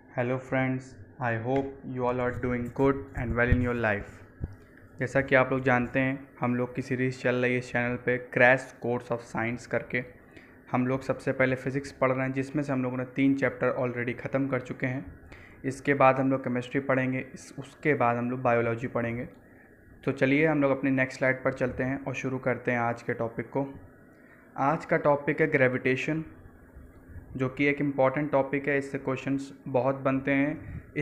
Hello friends, I hope you all are doing good and well in your life. जैसा कि आप लोग जानते हैं, हम लोग की सीरीज़ चल रही है इस चैनल पे क्रैश कोर्स ऑफ साइंस करके। हम लोग सबसे पहले फ़िज़िक्स पढ़ रहे हैं, जिसमें से हम लोगों ने 3 चैप्टर ऑलरेडी ख़त्म कर चुके हैं। इसके बाद हम लोग केमिस्ट्री पढ़ेंगे, उसके बाद हम लोग बायोलॉजी पढ़ेंगे। तो चलिए हम लोग अपनी नेक्स्ट स्लाइड पर चलते हैं और शुरू करते हैं आज के टॉपिक को। आज का टॉपिक है ग्रेविटेशन, जो कि एक इम्पॉर्टेंट टॉपिक है। इससे क्वेश्चंस बहुत बनते हैं।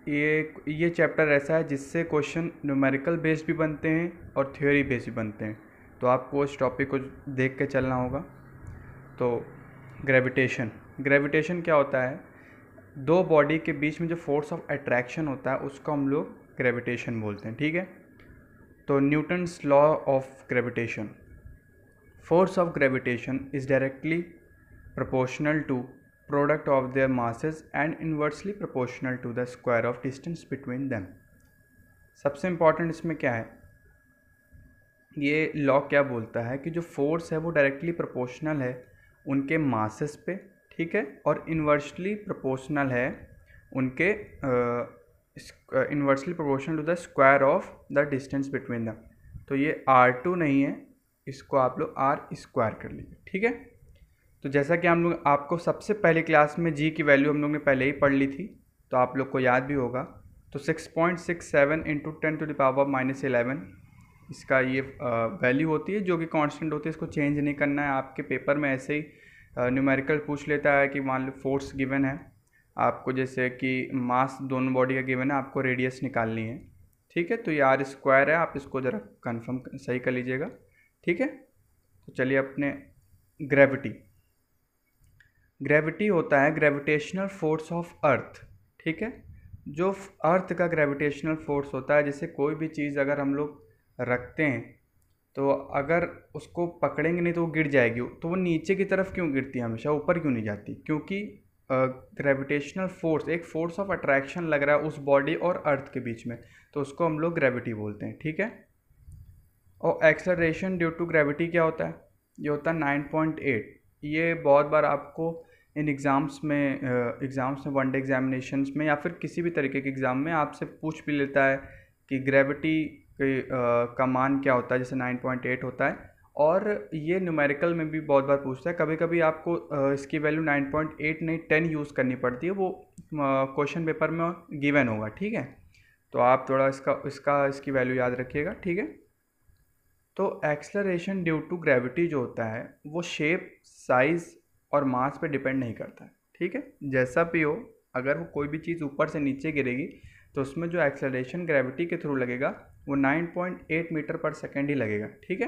ये चैप्टर ऐसा है जिससे क्वेश्चन न्यूमेरिकल बेस्ड भी बनते हैं और थ्योरी बेस्ड भी बनते हैं। तो आपको इस टॉपिक को देख के चलना होगा। तो ग्रेविटेशन क्या होता है? दो बॉडी के बीच में जो फोर्स ऑफ अट्रैक्शन होता है उसको हम लोग ग्रेविटेशन बोलते हैं, ठीक है। तो Newton's law of gravitation, force of gravitation is directly proportional to product of their masses and inversely proportional to the square of distance between them। सबसे इम्पॉर्टेंट इसमें क्या है, ये लॉ क्या बोलता है कि जो फोर्स है वो डायरेक्टली प्रोपोर्शनल है उनके मासेस पे, ठीक है, और इन्वर्सली प्रोपोर्शनल है उनके inversely proportional to the square of the distance between them. तो ये R2 नहीं है, इसको आप लोग आर स्क्वायर कर लीजिए, ठीक है। तो जैसा कि हम लोग आपको सबसे पहले क्लास में जी की वैल्यू हम लोग ने पहले ही पढ़ ली थी, तो आप लोग को याद भी होगा। तो 6.67 इंटू 10⁻⁻11 इसका ये वैल्यू होती है, जो कि कांस्टेंट होती है। इसको चेंज नहीं करना है। आपके पेपर में ऐसे ही न्यूमेरिकल पूछ लेता है कि मान लो फोर्स गिवन है आपको, जैसे कि मास दोनों बॉडी का गिवन है, आपको रेडियस निकालनी है, ठीक है। तो ये आर स्क्वायर है, आप इसको ज़रा कन्फर्म सही कर लीजिएगा, ठीक है। तो चलिए अपने ग्रेविटी होता है ग्रेविटेशनल फोर्स ऑफ अर्थ, ठीक है। जो अर्थ का ग्रेविटेशनल फोर्स होता है, जैसे कोई भी चीज़ अगर हम लोग रखते हैं तो अगर उसको पकड़ेंगे नहीं तो वो गिर जाएगी। तो वो नीचे की तरफ क्यों गिरती है, हमेशा ऊपर क्यों नहीं जाती? क्योंकि ग्रेविटेशनल फोर्स, एक फोर्स ऑफ अट्रैक्शन लग रहा है उस बॉडी और अर्थ के बीच में, तो उसको हम लोग ग्रेविटी बोलते हैं, ठीक है। और एक्सेलरेशन ड्यू टू ग्रेविटी क्या होता है? ये होता है 9.8। ये बहुत बार आपको इन एग्ज़ाम्स में वनडे एग्जामिनेशंस में या फिर किसी भी तरीके के एग्ज़ाम में आपसे पूछ भी लेता है कि ग्रेविटी का मान क्या होता है, जैसे 9.8 होता है। और ये न्यूमेरिकल में भी बहुत बार पूछता है। कभी कभी आपको इसकी वैल्यू 9.8 नहीं 10 यूज़ करनी पड़ती है, वो क्वेश्चन पेपर में गिवन होगा, ठीक है। तो आप थोड़ा इसकी वैल्यू याद रखिएगा, ठीक है। तो एक्सेलरेशन ड्यू टू ग्रेविटी जो होता है वो शेप, साइज़ और मास पे डिपेंड नहीं करता है, ठीक है। जैसा भी हो, अगर वो कोई भी चीज़ ऊपर से नीचे गिरेगी तो उसमें जो एक्सेलरेशन ग्रेविटी के थ्रू लगेगा वो 9.8 मीटर पर सेकेंड ही लगेगा, ठीक है।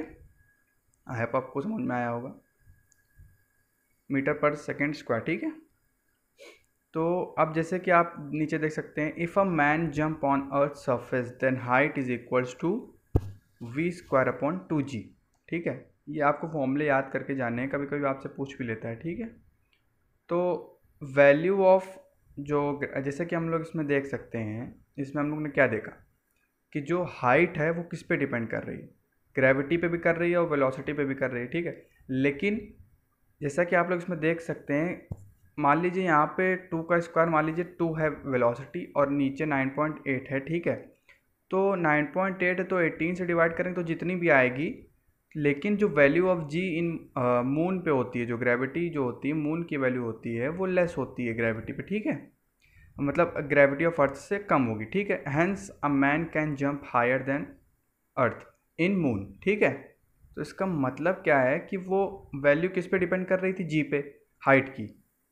आई होप आपको समझ में आया होगा, मीटर पर सेकेंड स्क्वायर, ठीक है। तो अब जैसे कि आप नीचे देख सकते हैं, if a man jump on earth surface then height is equals to v² / 2g, ठीक है। ये आपको फॉर्मूले याद करके जाने हैं, कभी कभी आपसे पूछ भी लेता है, ठीक है। तो वैल्यू ऑफ जो, जैसे कि हम लोग इसमें देख सकते हैं, इसमें हम लोग ने क्या देखा कि जो हाइट है वो किस पे डिपेंड कर रही है? ग्रेविटी पे भी कर रही है और वेलोसिटी पे भी कर रही है, ठीक है। लेकिन जैसा कि आप लोग इसमें देख सकते हैं, मान लीजिए यहाँ पे 2 का स्क्वायर, मान लीजिए 2 है वेलोसिटी और नीचे 9.8 है, ठीक है। तो 9.8 है तो 18 से डिवाइड करेंगे तो जितनी भी आएगी, लेकिन जो value of g in moon पे होती है, जो ग्रेविटी जो होती है मून की वैल्यू होती है वो लेस होती है ग्रेविटी पे, ठीक है। मतलब ग्रेविटी ऑफ अर्थ से कम होगी, ठीक है। Hence a man can jump higher than earth in moon, ठीक है। तो इसका मतलब क्या है कि वो वैल्यू किस पे डिपेंड कर रही थी? जी पे, हाइट की,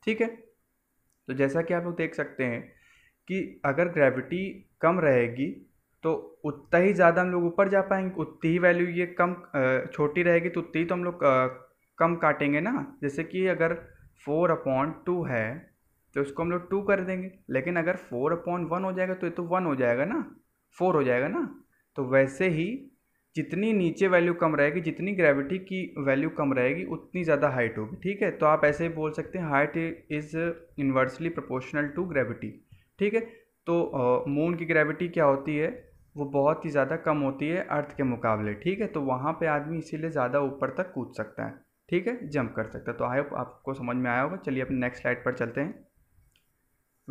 ठीक है। तो जैसा कि आप लोग देख सकते हैं कि अगर ग्रेविटी कम रहेगी तो उतना ही ज़्यादा हम लोग ऊपर जा पाएंगे, उतनी ही वैल्यू ये कम छोटी रहेगी तो उतनी ही तो हम लोग कम काटेंगे ना। जैसे कि अगर 4/2 है तो उसको हम लोग 2 कर देंगे, लेकिन अगर 4/1 हो जाएगा तो ये तो 1 हो जाएगा ना, 4 हो जाएगा ना। तो वैसे ही जितनी नीचे वैल्यू कम रहेगी, जितनी ग्रेविटी की वैल्यू कम रहेगी, उतनी ज़्यादा हाइट होगी, ठीक है। तो आप ऐसे ही बोल सकते हैं height is inversely proportional to gravity, ठीक है। तो मून की ग्रेविटी क्या होती है? वो बहुत ही ज़्यादा कम होती है अर्थ के मुकाबले, ठीक है। तो वहाँ पे आदमी इसीलिए ज़्यादा ऊपर तक कूद सकता है, ठीक है, जंप कर सकता है। तो आई होप आपको समझ में आया होगा। चलिए अपने नेक्स्ट स्लाइड पर चलते हैं।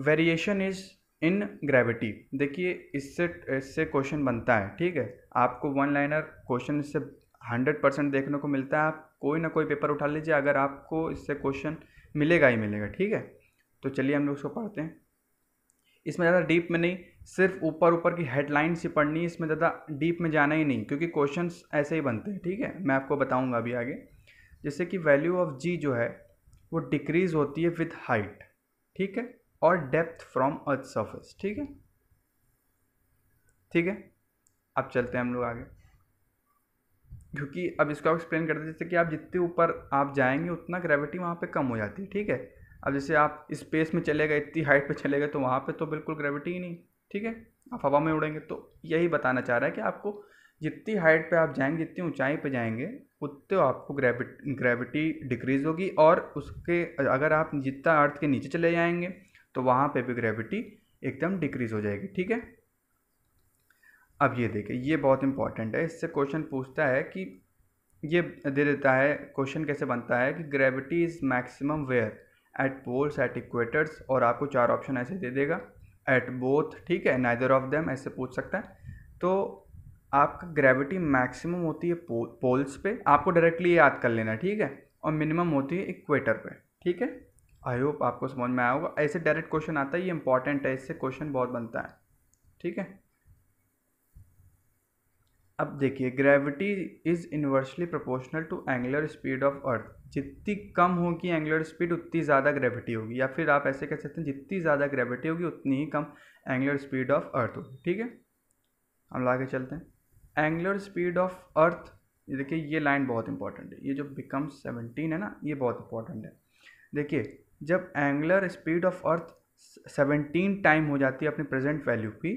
Variation is in gravity. देखिए इससे इससे क्वेश्चन बनता है, ठीक है। आपको वन लाइनर क्वेश्चन इससे 100% देखने को मिलता है। आप कोई ना कोई पेपर उठा लीजिए, अगर आपको इससे क्वेश्चन मिलेगा ही मिलेगा, ठीक है। तो चलिए हम लोग उसको पढ़ते हैं। इसमें ज़्यादा डीप में नहीं, सिर्फ ऊपर ऊपर की हेडलाइन से पढ़नी है, इसमें ज़्यादा डीप में जाना ही नहीं, क्योंकि क्वेश्चंस ऐसे ही बनते हैं, ठीक है। मैं आपको बताऊंगा अभी आगे। जैसे कि वैल्यू ऑफ जी जो है वो डिक्रीज होती है विद हाइट, ठीक है, और डेप्थ फ्रॉम अर्थ सरफेस, ठीक है, ठीक है। अब चलते हैं हम लोग आगे, क्योंकि अब इसको आप एक्सप्लेन करते हैं। जैसे कि आप जितने ऊपर आप जाएंगे उतना ग्रेविटी वहाँ पे कम हो जाती है, ठीक है। अब जैसे आप स्पेस में चले गए, इतनी हाइट पे चले गए, तो वहाँ पे तो बिल्कुल ग्रेविटी ही नहीं, ठीक है। आप हवा में उड़ेंगे। तो यही बताना चाह रहा है कि आपको जितनी हाइट पे आप जाएंगे, जितनी ऊंचाई पे जाएंगे, उतने आपको ग्रेविटी डिक्रीज होगी, और उसके अगर आप जितना अर्थ के नीचे चले जाएंगे तो वहाँ पे भी ग्रेविटी एकदम डिक्रीज हो जाएगी, ठीक है। अब ये देखिए, ये बहुत इंपॉर्टेंट है। इससे क्वेश्चन पूछता है कि ये दे देता है, क्वेश्चन कैसे बनता है कि gravity is maximum where, at poles, at equators, और आपको 4 ऑप्शन ऐसे दे देगा, एट बोथ, ठीक है, नाइदर ऑफ देम, ऐसे पूछ सकता है। तो आपका ग्रेविटी मैक्सिमम होती है पोल्स पे, आपको डायरेक्टली याद कर लेना, ठीक है, और मिनिमम होती है इक्वेटर पे, ठीक है। आई होप आपको समझ में आया होगा। ऐसे डायरेक्ट क्वेश्चन आता है, ये इंपॉर्टेंट है, इससे क्वेश्चन बहुत बनता है, ठीक है। अब देखिए, gravity is inversely proportional to angular speed of earth. जितनी कम होगी एंगुलर स्पीड, उतनी ज़्यादा ग्रेविटी होगी, या फिर आप ऐसे कह सकते हैं जितनी ज़्यादा ग्रेविटी होगी उतनी ही कम एंगुलर स्पीड ऑफ अर्थ होगी, ठीक है। हम आगे चलते हैं। एंगुलर स्पीड ऑफ अर्थ, ये देखिए, ये लाइन बहुत इंपॉर्टेंट है। ये जो बिकम्स 17 है ना, ये बहुत इंपॉर्टेंट है। देखिए, जब angular speed of earth 17 time हो जाती है अपनी प्रेजेंट वैल्यू की,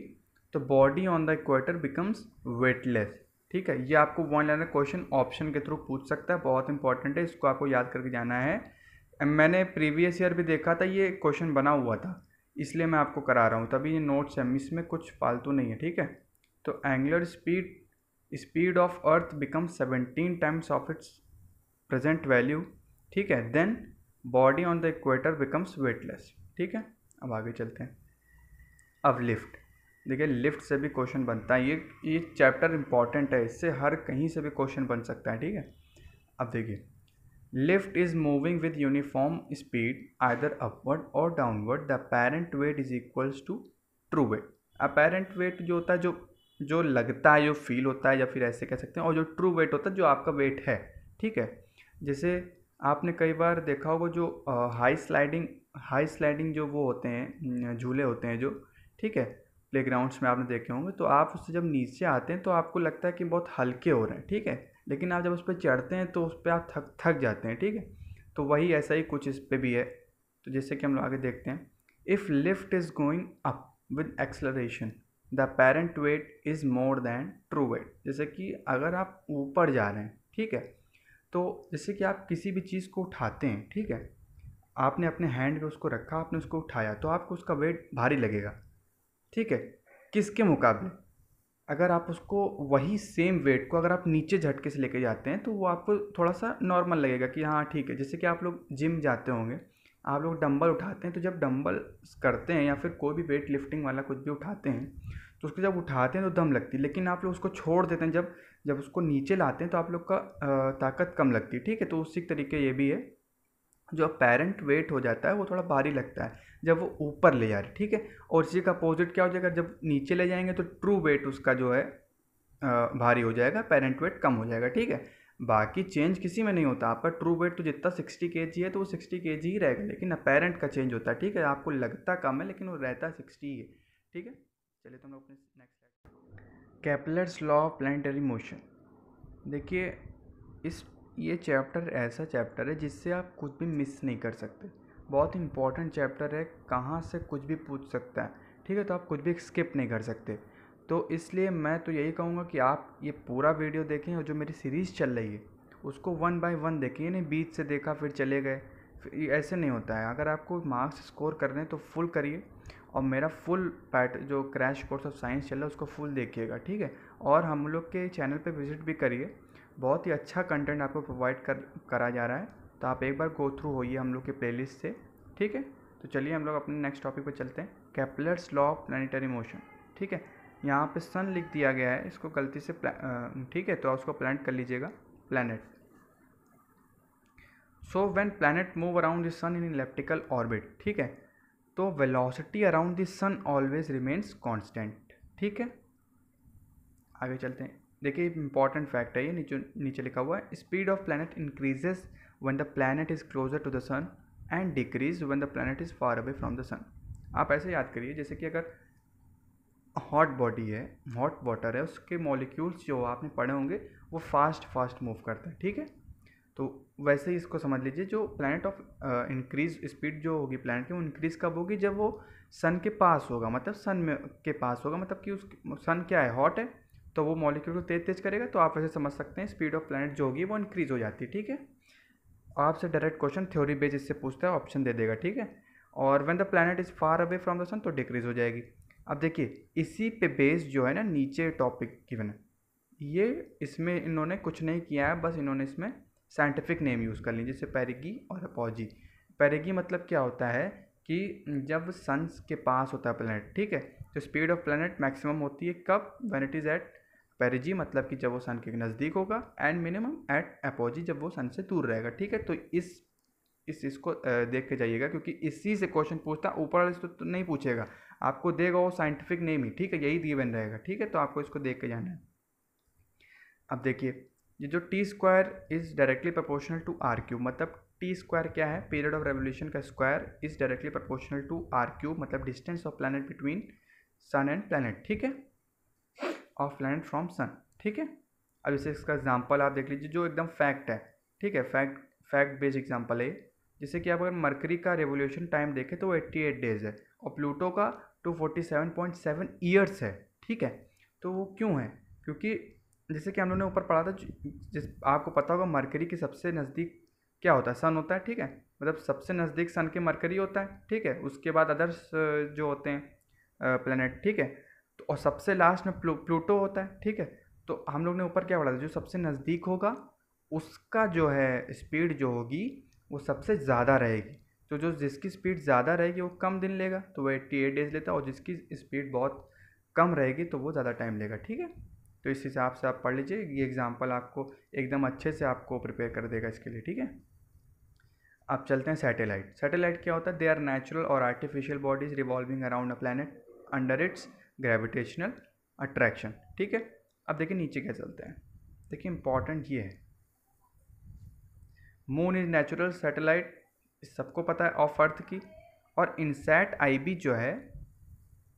तो body on the equator becomes weightless, ठीक है। ये आपको वन लाइनर क्वेश्चन ऑप्शन के थ्रू पूछ सकता है, बहुत इंपॉर्टेंट है, इसको आपको याद करके जाना है। मैंने प्रीवियस ईयर भी देखा था, ये क्वेश्चन बना हुआ था, इसलिए मैं आपको करा रहा हूँ, तभी ये नोट्स है, इसमें कुछ फालतू नहीं है, ठीक है। तो angular speed of earth become 17 times of its present value, ठीक है, then body on the equator becomes weightless, ठीक है। अब आगे चलते हैं। अब लिफ्ट, देखिए लिफ्ट से भी क्वेश्चन बनता है। ये चैप्टर इंपॉर्टेंट है, इससे हर कहीं से भी क्वेश्चन बन सकता है, ठीक है। अब देखिए, lift is moving with uniform speed either upward और downward, the apparent weight is equals to true weight. Apparent weight जो होता है, जो लगता है, जो फील होता है, या फिर ऐसे कह सकते हैं, और जो ट्रू वेट होता है, जो आपका वेट है, ठीक है। जैसे आपने कई बार देखा होगा, जो हाई स्लाइडिंग जो वो होते हैं, झूले होते हैं जो, ठीक है, प्लेग्राउंड्स में आपने देखे होंगे, तो आप उससे जब नीचे आते हैं तो आपको लगता है कि बहुत हल्के हो रहे हैं, ठीक है, लेकिन आप जब उस पर चढ़ते हैं तो उस पर आप थक जाते हैं, ठीक है। तो वही ऐसा ही कुछ इस पर भी है। तो जैसे कि हम लोग आगे देखते हैं, if lift is going up with acceleration, the apparent weight is more than true weight. जैसे कि अगर आप ऊपर जा रहे हैं, ठीक है, तो जैसे कि आप किसी भी चीज़ को उठाते हैं, ठीक है, आपने अपने हैंड पे उसको रखा, आपने उसको उठाया, तो आपको उसका वेट भारी लगेगा, ठीक है, किसके मुकाबले। अगर आप उसको वही सेम वेट को अगर आप नीचे झटके से लेके जाते हैं, तो वो आपको थोड़ा सा नॉर्मल लगेगा कि हाँ ठीक है। जैसे कि आप लोग जिम जाते होंगे, आप लोग डंबल उठाते हैं, तो जब डंबल करते हैं या फिर कोई भी वेट लिफ्टिंग वाला कुछ भी उठाते हैं, तो उसको जब उठाते हैं तो दम लगती है, लेकिन आप लोग उसको छोड़ देते हैं, जब उसको नीचे लाते हैं तो आप लोग का ताकत कम लगती है, ठीक है। तो उसी तरीके ये भी है, जो अपेरेंट वेट हो जाता है वो थोड़ा भारी लगता है जब वो ऊपर ले जा रहे, ठीक है। और इसी का अपोजिट क्या हो जाएगा, जब नीचे ले जाएंगे तो ट्रू वेट उसका जो है भारी हो जाएगा, अपेरेंट वेट कम हो जाएगा, ठीक है। बाकी चेंज किसी में नहीं होता। आपका ट्रू वेट तो जितना 60 kg है तो वो 60 kg ही रहेगा, लेकिन अपेरेंट का चेंज होता है, ठीक है। आपको लगता कम है लेकिन वो रहता 60 ही है, ठीक है। चलिए तो हम लोग अपने next slide, Kepler's law of planetary motion. देखिए, ये चैप्टर ऐसा चैप्टर है जिससे आप कुछ भी मिस नहीं कर सकते। बहुत इंपॉर्टेंट चैप्टर है, कहाँ से कुछ भी पूछ सकता है, ठीक है। तो आप कुछ भी स्किप नहीं कर सकते। तो इसलिए मैं तो यही कहूँगा कि आप ये पूरा वीडियो देखें, और जो मेरी सीरीज़ चल रही है उसको 1 बाय 1 देखें, नहीं बीच से देखा फिर चले गए, फिर ऐसे नहीं होता है। अगर आपको मार्क्स स्कोर करने हैं तो फुल करिए, और मेरा फुल जो क्रैश कोर्स ऑफ साइंस चल रहा है उसको फुल देखिएगा, ठीक है। और हम लोग के चैनल पे विजिट भी करिए, बहुत ही अच्छा कंटेंट आपको प्रोवाइड करा जा रहा है। तो आप एक बार गो थ्रू होइए हम लोग के प्लेलिस्ट से, ठीक है। तो चलिए हम लोग अपने नेक्स्ट टॉपिक पे चलते हैं, Kepler's law of planetary motion. ठीक है, यहाँ पे सन लिख दिया गया है, इसको गलती से ठीक है, तो आप उसको प्लांट कर लीजिएगा planet. So when planet move around the sun in elliptical orbit, ठीक है, तो velocity around the sun always remains constant. ठीक है, आगे चलते हैं। देखिए इंपॉर्टेंट फैक्ट है ये, नीचे लिखा हुआ है, speed of planet increases when the planet is closer to the sun and decrease when the planet is far away from the sun. आप ऐसे याद करिए, जैसे कि अगर हॉट बॉडी है, हॉट वाटर है, उसके मॉलिक्यूल्स जो आपने पढ़े होंगे वो फास्ट मूव करते हैं। ठीक है, तो वैसे ही इसको समझ लीजिए, जो प्लैनेट ऑफ इंक्रीज स्पीड जो होगी प्लैनेट की, वो इंक्रीज कब होगी, जब वो सन के पास होगा, मतलब सन में के पास होगा, मतलब कि उस सन क्या है, हॉट है, तो वो मॉलिक्यूल को तेज करेगा, तो आप ऐसे समझ सकते हैं स्पीड ऑफ प्लैनेट जो होगी वो इंक्रीज हो जाती है। ठीक है, आपसे डायरेक्ट क्वेश्चन थ्योरी बेस इससे पूछता है, ऑप्शन दे देगा। ठीक है, और when the planet is far away from the sun तो डिक्रीज हो जाएगी। अब देखिए इसी पे बेस जो है ना, नीचे टॉपिक गिवन है, ये इसमें इन्होंने कुछ नहीं किया है, बस इन्होंने इसमें साइंटिफिक नेम यूज़ कर ली, जैसे पेरिगी और अपॉजी। पेरिगी मतलब क्या होता है कि जब सन के पास होता है प्लैनेट, ठीक है, तो स्पीड ऑफ प्लैनेट मैक्सिमम होती है कब, when it is at perigee, मतलब कि जब वो सन के नज़दीक होगा, एंड मिनिमम एट एपोजी, जब वो सन से दूर रहेगा। ठीक है, तो इसको देख के जाइएगा, क्योंकि इसी से क्वेश्चन पूछता है, ऊपर वाले तो नहीं पूछेगा, आपको देगा वो साइंटिफिक नेम ही। ठीक है, यही गिवन रहेगा। ठीक है, तो आपको इसको देख के जाना है। अब देखिए, ये जो T square is directly proportional to r cube, मतलब टी स्क्वायर क्या है, पीरियड ऑफ रेवोल्यूशन का square is directly proportional to r cube, मतलब distance of planet between sun and planet. ठीक है, ऑफ प्लैनेट फ्रॉम सन। ठीक है, अब इसे इसका एग्जांपल आप देख लीजिए, जो एकदम फैक्ट है। ठीक है, फैक्ट बेस्ड एग्जांपल है, जैसे कि आप अगर मरकरी का रेवोल्यूशन टाइम देखें तो वो 88 डेज है, और प्लूटो का 247.7 ईयर्स है। ठीक है, तो वो क्यों है, क्योंकि जैसे कि हम लोगों ने ऊपर पढ़ा था, जिस आपको पता होगा मरकरी के सबसे नज़दीक क्या होता है, सन होता है। ठीक है, मतलब सबसे नज़दीक सन के मरकरी होता है। ठीक है, उसके बाद अदर्स जो होते हैं प्लैनेट। ठीक है, तो और सबसे लास्ट में प्लूटो होता है। ठीक है, तो हम लोग ने ऊपर क्या पढ़ा था, जो सबसे नज़दीक होगा उसका जो है स्पीड जो होगी वो सबसे ज़्यादा रहेगी, तो जो जिसकी स्पीड ज़्यादा रहेगी वो कम दिन लेगा, तो वो 88 डेज लेता है, और जिसकी स्पीड बहुत कम रहेगी तो वो ज़्यादा टाइम लेगा। ठीक है, तो इस हिसाब से आप पढ़ लीजिए, ये एग्जांपल आपको एकदम अच्छे से आपको प्रिपेयर कर देगा इसके लिए। ठीक है, अब चलते हैं सैटेलाइट। सैटेलाइट क्या होता है, दे आर नेचुरल और artificial bodies revolving around a planet under its gravitational attraction. ठीक है, अब देखिए नीचे क्या चलते हैं, देखिए इंपॉर्टेंट ये है, मून इज नेचुरल सैटेलाइट, सबको पता है, ऑफ अर्थ की, और इनसैट आईबी जो है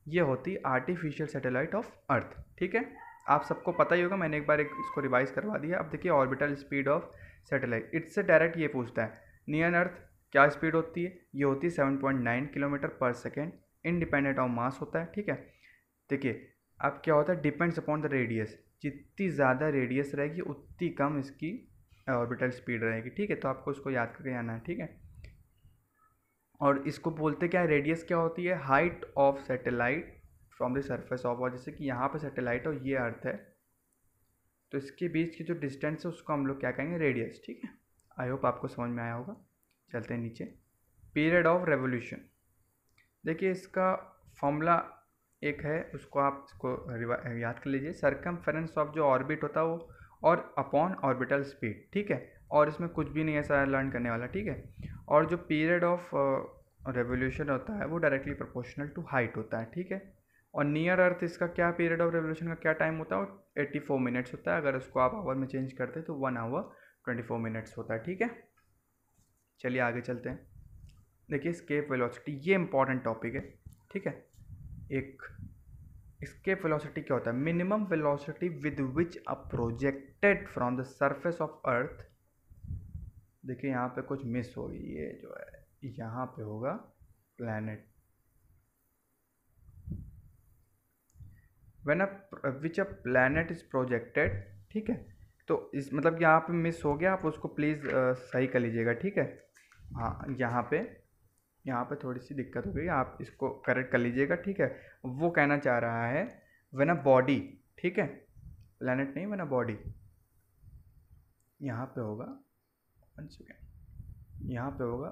ये होती आर्टिफिशियल सैटेलाइट ऑफ अर्थ। ठीक है, आप सबको पता ही होगा, मैंने एक बार इसको रिवाइज करवा दिया। अब देखिए ऑर्बिटल स्पीड ऑफ सैटेलाइट, इससे डायरेक्ट ये पूछता है, नियर अर्थ क्या स्पीड होती है, ये होती है 7.9 किलोमीटर पर सेकेंड, इंडिपेंडेंट ऑफ मास होता है। ठीक है, देखिए अब क्या होता है, डिपेंड्स अपॉन द रेडियस, जितनी ज़्यादा रेडियस रहेगी उतनी कम इसकी ऑर्बिटल स्पीड रहेगी। ठीक है, तो आपको उसको याद करके आना है। ठीक है, और इसको बोलते क्या है, रेडियस क्या होती है, height of satellite from the surface of, और जैसे कि यहाँ पे सैटेलाइट और ये अर्थ है, तो इसके बीच की जो डिस्टेंस है उसको हम लोग क्या कहेंगे, रेडियस। ठीक है, आई होप आपको समझ में आया होगा। चलते हैं नीचे, पीरियड ऑफ रेवोल्यूशन। देखिए इसका फॉर्मूला एक है, उसको आप इसको याद कर लीजिए, सरकमफेरेंस ऑफ जो ऑर्बिट होता है वो, और अपॉन ऑर्बिटल स्पीड। ठीक है, और इसमें कुछ भी नहीं ऐसा लर्न करने वाला। ठीक है, और जो पीरियड ऑफ रेवोल्यूशन होता है वो डायरेक्टली प्रोपोर्शनल टू हाइट होता है। ठीक है, और नियर अर्थ इसका क्या पीरियड ऑफ रेवोल्यूशन का क्या टाइम होता है, वो 84 मिनट्स होता है, अगर उसको आप आवर में चेंज करते हैं तो 1 आवर 24 मिनट्स होता है। ठीक है, चलिए आगे चलते हैं। देखिए स्केप वेलोसिटी, ये इंपॉर्टेंट टॉपिक है। ठीक है, एक स्केप वेलोसिटी क्या होता है, minimum velocity with which a projected from the surface of अर्थ। देखिए यहाँ पे कुछ मिस होगी, ये जो है यहाँ पे होगा planet, when which a planet is projected. ठीक है, तो इस मतलब यहाँ पे मिस हो गया, आप उसको प्लीज़ सही कर लीजिएगा। ठीक है, हाँ यहाँ पे थोड़ी सी दिक्कत हो गई, आप इसको करेक्ट कर लीजिएगा। ठीक है, वो कहना चाह रहा है व्हेन अ बॉडी, ठीक है, प्लैनेट नहीं, व्हेन अ बॉडी, यहाँ पे होगा, 1 सेकेंड, यहाँ पे होगा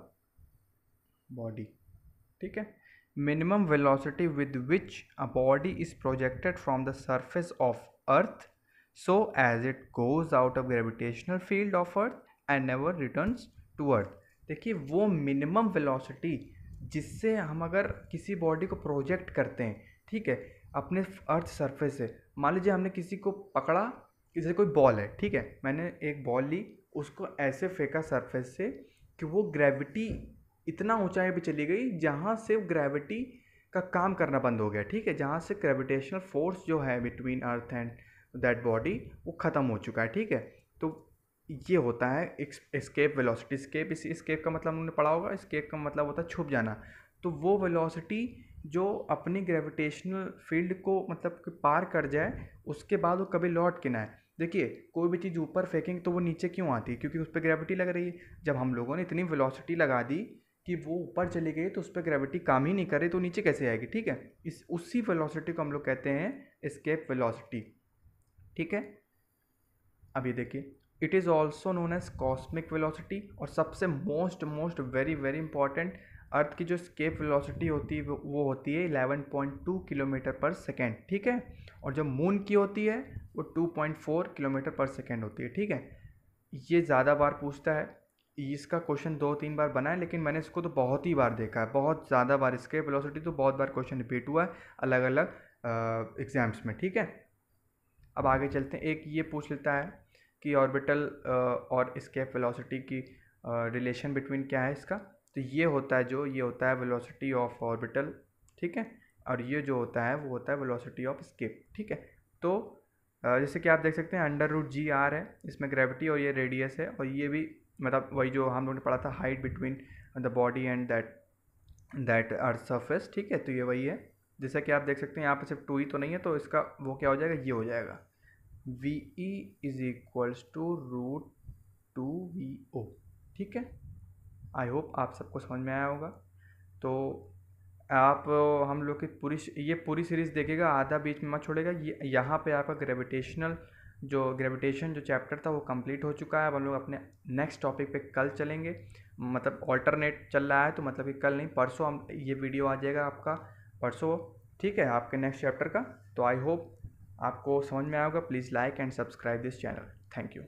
बॉडी, ठीक है। Minimum velocity with which a body is projected from the surface of earth so as it goes out of gravitational field of earth and never returns to earth. देखिए वो मिनिमम वेलोसिटी जिससे हम अगर किसी body को project करते हैं, ठीक है, अपने अर्थ सरफेस से, मान लीजिए हमने किसी को पकड़ा, जैसे कोई बॉल है, ठीक है, मैंने एक बॉल ली, उसको ऐसे फेंका सरफेस से कि वो ग्रेविटी इतना ऊंचाई पे चली गई जहाँ से ग्रेविटी का काम करना बंद हो गया, ठीक है, जहाँ से ग्रेविटेशनल फोर्स जो है between earth and that body वो ख़त्म हो चुका है, ठीक है। तो ये होता है एस्केप वेलोसिटी। एस्केप का मतलब हमने पढ़ा होगा, एस्केप का मतलब होता है छुप जाना। तो वो वेलोसिटी जो अपनी ग्रेविटेशनल फील्ड को मतलब कि पार कर जाए, उसके बाद वो कभी लौट के ना आए। देखिए कोई भी चीज़ ऊपर फेंकेंगे तो वो नीचे क्यों आती है? क्योंकि उस पर ग्रेविटी लग रही है। जब हम लोगों ने इतनी वेलोसिटी लगा दी कि वो ऊपर चली गई तो उस पर ग्रेविटी काम ही नहीं कर रही, तो नीचे कैसे आएगी? ठीक है, इस उसी वेलोसिटी को हम लोग कहते हैं एस्केप वेलोसिटी, ठीक है। अब ये देखिए, it is also known as cosmic velocity. और सबसे most very very important, earth की जो एस्केप वेलोसिटी होती है वो होती है 11.2 किलोमीटर पर सेकेंड, ठीक है। और जो मून की होती है वो 2.4 किलोमीटर पर सेकेंड होती है, ठीक है। ये ज़्यादा बार पूछता है, इसका क्वेश्चन 2-3 बार बना है, लेकिन मैंने इसको तो बहुत ही बार देखा है, बहुत ज़्यादा बार। एस्केप वेलोसिटी तो बहुत बार क्वेश्चन रिपीट हुआ है अलग अलग एग्जाम्स में, ठीक है। अब आगे चलते हैं। एक ये पूछ लेता है कि ऑर्बिटल और एस्केप वेलोसिटी की रिलेशन बिटवीन क्या है इसका। तो ये होता है वेलोसिटी ऑफ ऑर्बिटल, ठीक है, और ये जो होता है वो होता है वेलोसिटी ऑफ एस्केप, ठीक है। तो जैसे कि आप देख सकते हैं √g(r) है, इसमें ग्रेविटी और ये रेडियस है, और ये भी मतलब वही जो हम लोगों ने पढ़ा था, height between the body and that earth surface, ठीक है। तो ये वही है, जैसा कि आप देख सकते हैं यहाँ पर सिर्फ 2 ही तो नहीं है, तो इसका वो क्या हो जाएगा, ये हो जाएगा VE is equals to √2VO, ठीक है। आई होप आप सबको समझ में आया होगा। तो आप हम लोग की पूरी सीरीज़ देखिएगा, आधा बीच में मत छोड़ेगा। ये यहाँ पे आपका ग्रेविटेशन जो चैप्टर था वो कंप्लीट हो चुका है। अब हम लोग अपने नेक्स्ट टॉपिक पे कल चलेंगे, मतलब ऑल्टरनेट चल रहा है, तो मतलब कि कल नहीं परसों हम ये वीडियो आ जाएगा आपका, परसों, ठीक है, आपके नेक्स्ट चैप्टर का। तो आई होप आपको समझ में आएगा। Please like and subscribe this channel. Thank you.